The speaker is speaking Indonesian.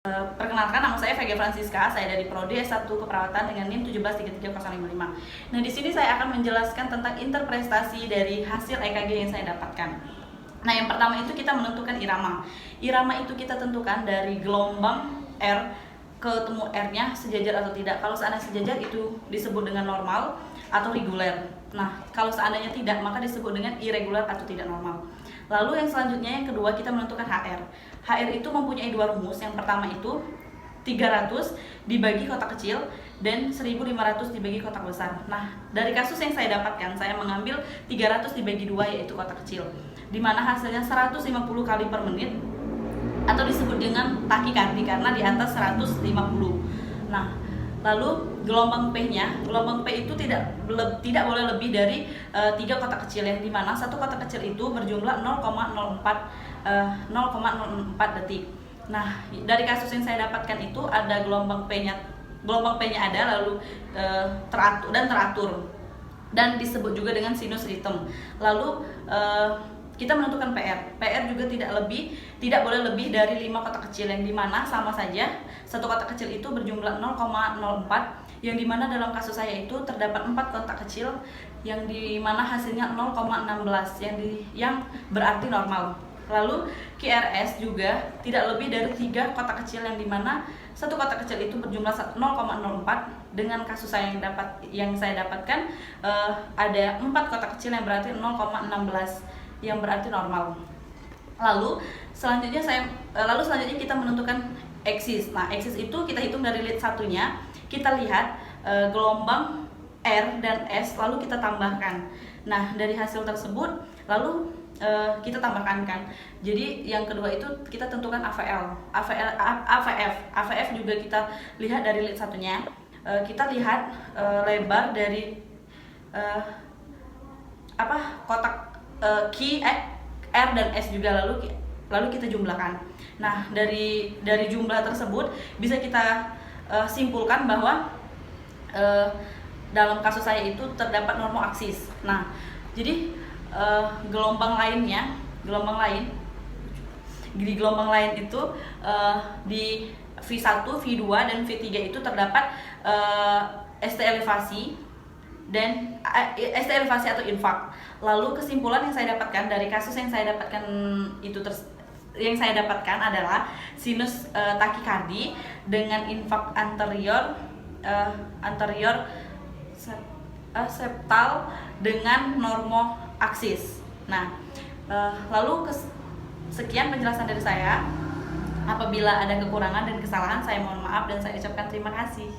Perkenalkan, nama saya Vega Francisca, saya dari Prodi S1 Keperawatan dengan NIM 1733055. Nah, di sini saya akan menjelaskan tentang interpretasi dari hasil EKG yang saya dapatkan. Nah, yang pertama itu kita menentukan irama. Irama itu kita tentukan dari gelombang R ketemu R-nya sejajar atau tidak. Kalau seandainya sejajar itu disebut dengan normal atau reguler. Nah, kalau seandainya tidak, maka disebut dengan irregular atau tidak normal. Lalu yang selanjutnya, yang kedua, kita menentukan HR. HR itu mempunyai dua rumus. Yang pertama itu 300 dibagi kotak kecil dan 1500 dibagi kotak besar. Nah, dari kasus yang saya dapatkan, saya mengambil 300 dibagi 2, yaitu kotak kecil, dimana hasilnya 150 kali per menit atau disebut dengan takikardi karena di atas 150. Nah, lalu gelombang P-nya, gelombang P itu tidak boleh lebih dari 3 kotak kecil, yang dimana satu kotak kecil itu berjumlah 0,04 detik. Nah, dari kasus yang saya dapatkan itu ada gelombang P-nya ada, lalu teratur dan disebut juga dengan sinus rhythm. Lalu kita menentukan PR juga tidak boleh lebih dari 5 kotak kecil, yang dimana sama saja satu kotak kecil itu berjumlah 0,04, yang dimana dalam kasus saya itu terdapat 4 kotak kecil yang dimana hasilnya 0,16, yang berarti normal. Lalu QRS juga tidak lebih dari 3 kotak kecil, yang dimana satu kotak kecil itu berjumlah 0,04. Dengan kasus yang saya dapatkan ada 4 kotak kecil yang berarti 0,16, yang berarti normal. Lalu selanjutnya kita menentukan eksis. Nah, eksis itu kita hitung dari lead satunya, kita lihat gelombang R dan S, lalu kita tambahkan. Nah, dari hasil tersebut lalu kita tambahkan kan. Jadi yang kedua itu kita tentukan AVF juga kita lihat dari lead satunya. Kita lihat lebar dari kotak R dan S juga, lalu kita jumlahkan. Nah, dari jumlah tersebut bisa kita simpulkan bahwa dalam kasus saya itu terdapat normoaksis. Nah, jadi gelombang lain itu di V1, V2 dan V3 itu terdapat ST elevasi dan ST elevasi atau infak. Lalu kesimpulan yang saya dapatkan dari kasus yang saya dapatkan adalah sinus takikardi dengan infak anterior septal dengan normoaksis. Nah, lalu sekian penjelasan dari saya. Apabila ada kekurangan dan kesalahan, saya mohon maaf dan saya ucapkan terima kasih.